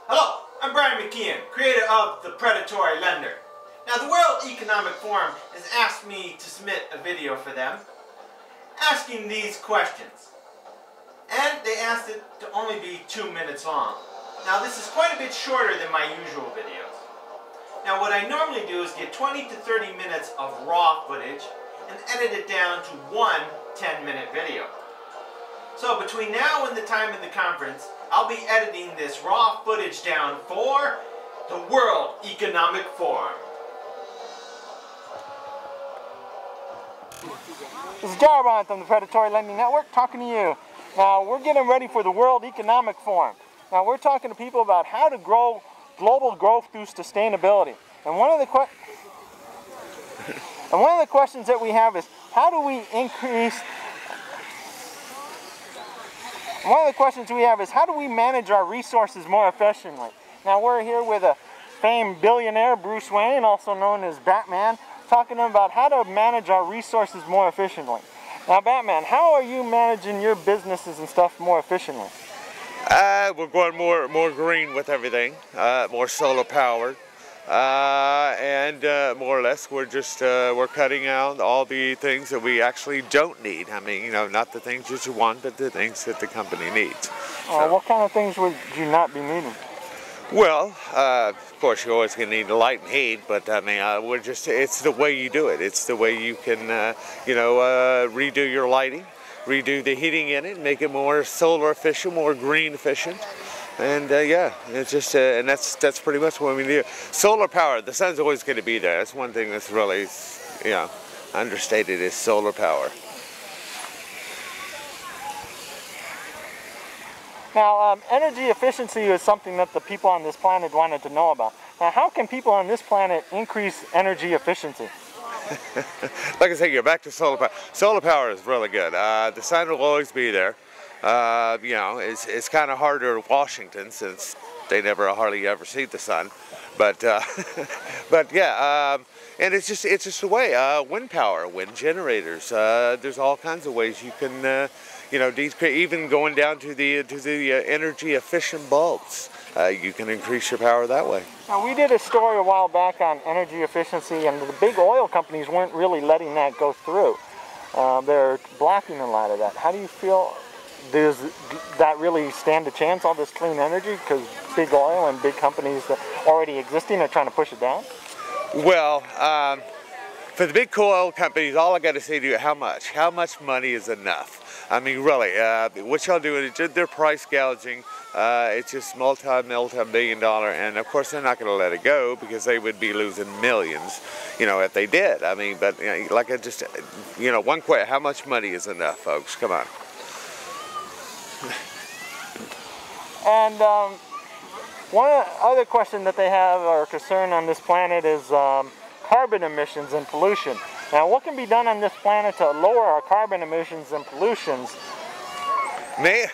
Hello, I'm Brian McKeon, creator of the Predatory Lender. Now, the World Economic Forum has asked me to submit a video for them, asking these questions. And they asked it to only be 2 minutes long. Now, this is quite a bit shorter than my usual videos. Now, what I normally do is get 20 to 30 minutes of raw footage and edit it down to one 10-minute video. So between now and the time of the conference, I'll be editing this raw footage down for the World Economic Forum. This is Jarvon from the Predatory Lending Network talking to you. Now we're getting ready for the World Economic Forum. Now we're talking to people about how to grow global growth through sustainability. And one of the questions that we have is how do we increase manage our resources more efficiently? Now we're here with a famed billionaire, Bruce Wayne, also known as Batman, talking about how to manage our resources more efficiently. Now Batman, how are you managing your businesses and stuff more efficiently? We're going more green with everything, more solar powered, and more or less we're cutting out all the things that we actually don't need. I mean, you know, not the things that you want, but the things that the company needs. So, what kind of things would you not be needing? Well, of course, you're always going to need light and heat, but I mean, it's the way you do it. It's the way you can, redo your lighting, redo the heating in it, make it more solar efficient, more green efficient. And yeah, it's just, and that's pretty much what we do. Solar power, the sun's always going to be there. That's one thing that's really, understated is solar power. Now, energy efficiency is something that the people on this planet wanted to know about. Now, how can people on this planet increase energy efficiency? Like I say, you're back to solar power. Solar power is really good. The sun will always be there. It's kind of harder in Washington since they never hardly ever see the sun. But yeah, and it's just the way. Wind power, wind generators. There's all kinds of ways you can. Even going down to the energy efficient bulbs, you can increase your power that way. Now we did a story a while back on energy efficiency, and the big oil companies weren't really letting that go through. They're blocking a lot of that. How do you feel? Does that really stand a chance, all this clean energy, because big oil and big companies that already existing are trying to push it down? Well, for the big oil companies, all I got to say to you, how much? How much money is enough? I mean, really, what y'all doing is they're price gouging. It's just multi-billion dollar, and of course they're not going to let it go because they would be losing millions, if they did. I mean, but one question: how much money is enough, folks? Come on. And one other question that they have or concern on this planet is carbon emissions and pollution. Now, what can be done on this planet to lower our carbon emissions and pollutions? Man,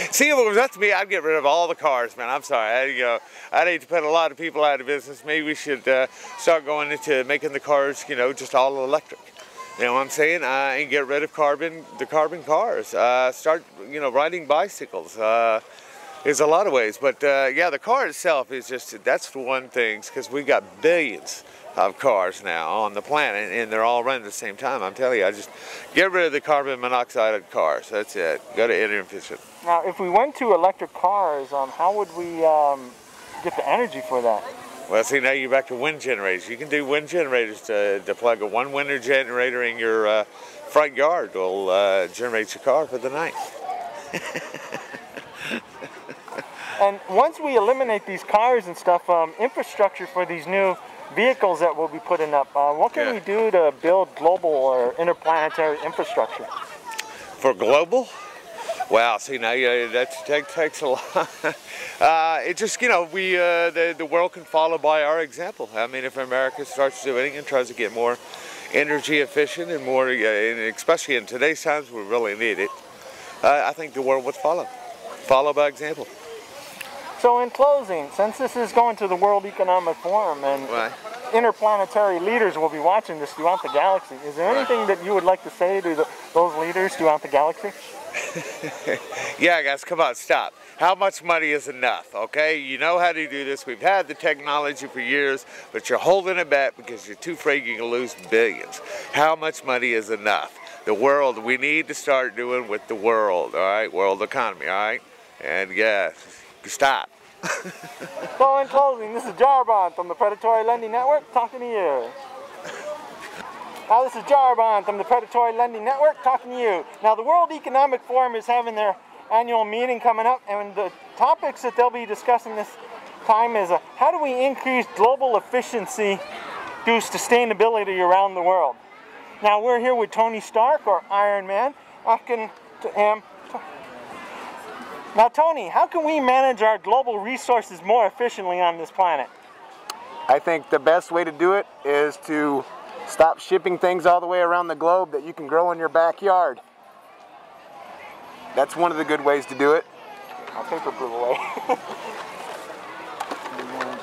see, if it was up to me, I'd get rid of all the cars, man. I'm sorry. I'd hate to put a lot of people out of business. Maybe we should start going into making the cars, just all electric. You know what I'm saying? And get rid of the carbon cars. Start, riding bicycles. There's a lot of ways, but yeah, the car itself is that's the one thing, because we got billions of cars now on the planet, and they're all running at the same time. I'm telling you, I just get rid of the carbon monoxide of cars. That's it. Go to energy efficient. Now, if we went to electric cars, how would we get the energy for that? Well, see, now you're back to wind generators. You can do wind generators to plug one wind generator in your front yard will generate your car for the night. And once we eliminate these cars and stuff, infrastructure for these new vehicles that we'll be putting up, what can we do to build global or interplanetary infrastructure? For global? Wow, see, now that takes a lot. It just, the world can follow by our example. I mean, if America starts doing it and tries to get more energy efficient and more, and especially in today's times, we really need it, I think the world would follow by example. So in closing, since this is going to the World Economic Forum and interplanetary leaders will be watching this throughout the galaxy, is there anything that you would like to say to those leaders throughout the galaxy? Yeah, guys, come on, stop. How much money is enough, okay? You know how to do this. We've had the technology for years, but you're holding it back because you're too afraid you're going to lose billions. How much money is enough? The world, we need to start doing with the world, all right? World economy, all right? And yeah, stop. So in closing, this is Jarbon from the Predatory Lending Network talking to you. Now this is Jarbon from the Predatory Lending Network talking to you. Now the World Economic Forum is having their annual meeting coming up, and the topics that they'll be discussing this time is how do we increase global efficiency through sustainability around the world. Now we're here with Tony Stark, or Iron Man, asking him, now Tony, how can we manage our global resources more efficiently on this planet? I think the best way to do it is to stop shipping things all the way around the globe that you can grow in your backyard. That's one of the good ways to do it. I'll paper proof away.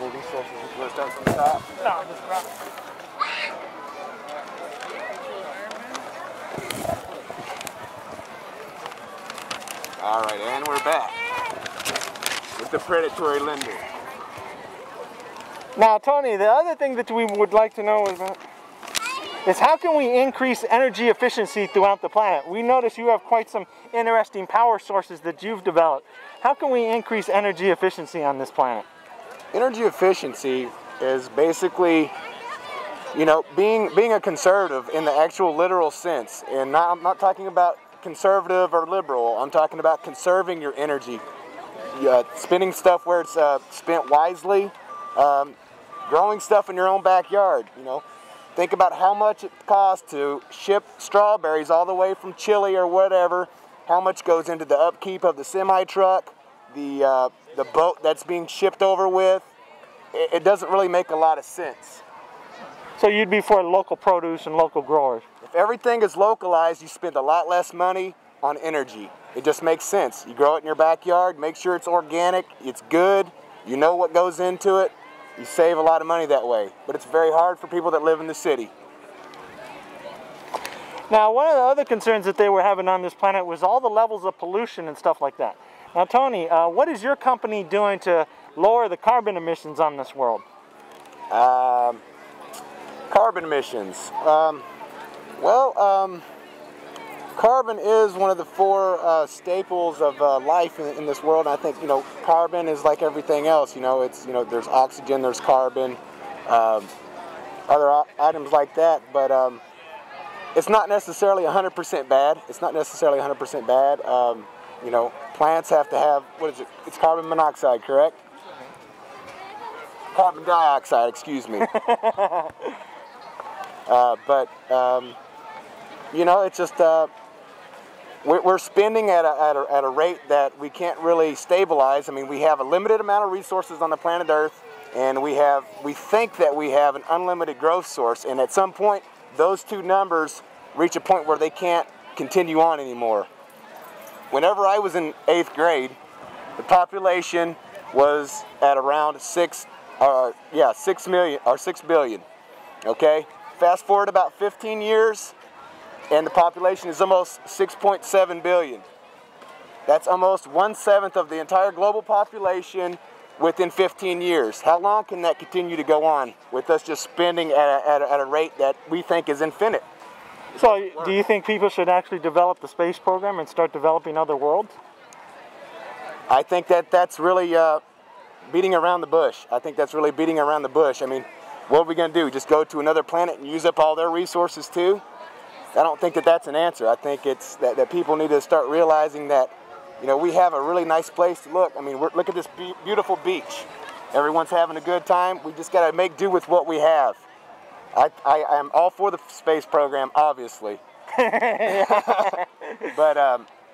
The resources, you want to start from the top? No, just around. All right, and we're back with the predatory lender. Now, Tony, the other thing that we would like to know is how can we increase energy efficiency throughout the planet? We notice you have quite some interesting power sources that you've developed. How can we increase energy efficiency on this planet? Energy efficiency is basically, you know, being a conservative in the actual literal sense. And I'm not talking about conservative or liberal. I'm talking about conserving your energy. Spending stuff where it's spent wisely. Growing stuff in your own backyard, you know. Think about how much it costs to ship strawberries all the way from Chile or whatever. How much goes into the upkeep of the semi-truck, the boat that's being shipped over with. It doesn't really make a lot of sense. So you'd be for local produce and local growers? If everything is localized, you spend a lot less money on energy. It just makes sense. You grow it in your backyard, make sure it's organic, it's good, you know what goes into it. You save a lot of money that way, but it's very hard for people that live in the city. Now, one of the other concerns that they were having on this planet was all the levels of pollution and stuff like that. Now, Tony, what is your company doing to lower the carbon emissions on this world? Carbon emissions. Carbon is one of the four staples of life in this world. And I think, you know, carbon is like everything else. You know, it's, you know, there's oxygen, there's carbon, other items like that. But it's not necessarily 100% bad. It's not necessarily 100% bad. You know, plants have to have, what is it? It's carbon monoxide, correct? Carbon dioxide, excuse me. You know, it's just we're spending at a rate that we can't really stabilize. I mean, we have a limited amount of resources on the planet Earth, and we think that we have an unlimited growth source, and at some point those two numbers reach a point where they can't continue on anymore. Whenever I was in 8th grade, the population was at around 6 billion. Okay? Fast forward about 15 years, and the population is almost 6.7 billion. That's almost 1/7 of the entire global population within 15 years. How long can that continue to go on with us just spending at a rate that we think is infinite? So do you think people should actually develop the space program and start developing other worlds? I think that's really beating around the bush. I think that's really beating around the bush. I mean, what are we going to do? Just go to another planet and use up all their resources too? I don't think that that's an answer. I think it's that people need to start realizing that, you know, we have a really nice place to look. I mean, look at this beautiful beach. Everyone's having a good time. We just got to make do with what we have. I am all for the space program, obviously. But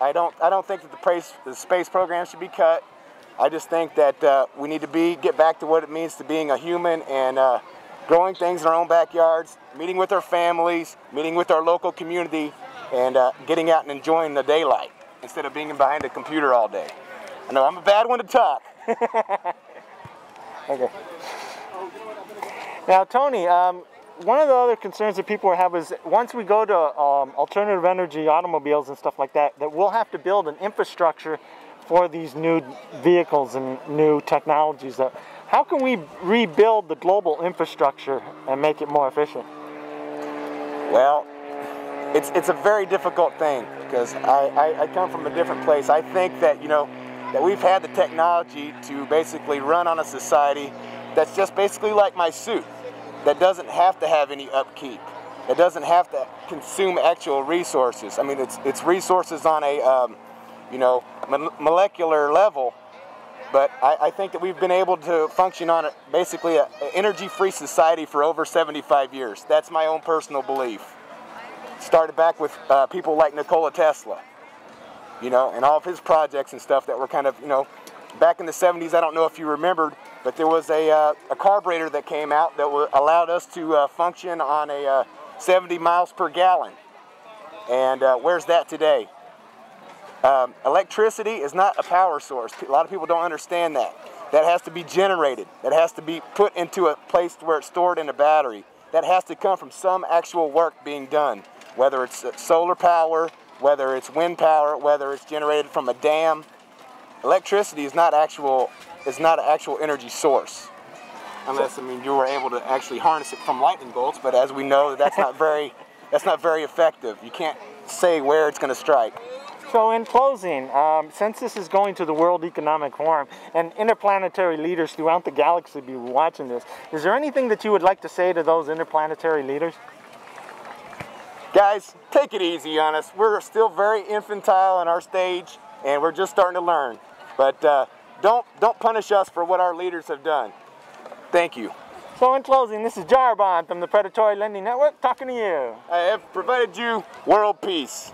I don't think that the space program should be cut. I just think that we need to get back to what it means to being a human and growing things in our own backyards, meeting with our families, meeting with our local community, and getting out and enjoying the daylight instead of being behind a computer all day. I know I'm a bad one to talk. Okay. Now, Tony, one of the other concerns that people have is once we go to alternative energy automobiles and stuff like that, that we'll have to build an infrastructure for these new vehicles and new technologies. How can we rebuild the global infrastructure and make it more efficient? Well, it's a very difficult thing because I come from a different place. I think that, you know, that we've had the technology to basically run on a society that's just basically like my suit, that doesn't have to have any upkeep. It doesn't have to consume actual resources. I mean, it's resources on a you know, molecular level, but I think that we've been able to function on basically an energy-free society for over 75 years. That's my own personal belief. Started back with people like Nikola Tesla, you know, and all of his projects and stuff that were kind of, you know, back in the 70s, I don't know if you remembered, but there was a carburetor that came out that allowed us to function on a 70 miles per gallon. And where's that today? Electricity is not a power source. A lot of people don't understand that. That has to be generated. That has to be put into a place where it's stored in a battery. That has to come from some actual work being done, whether it's solar power, whether it's wind power, whether it's generated from a dam. Electricity is not an actual energy source, unless, I mean, you were able to actually harness it from lightning bolts. But as we know, that's not very effective. You can't say where it's going to strike. So in closing, since this is going to the World Economic Forum and interplanetary leaders throughout the galaxy be watching this, is there anything that you would like to say to those interplanetary leaders? Guys, take it easy on us. We're still very infantile in our stage, and we're just starting to learn. But don't punish us for what our leaders have done. Thank you. So in closing, this is Jarbon from the Predatory Lending Network talking to you. I have provided you world peace.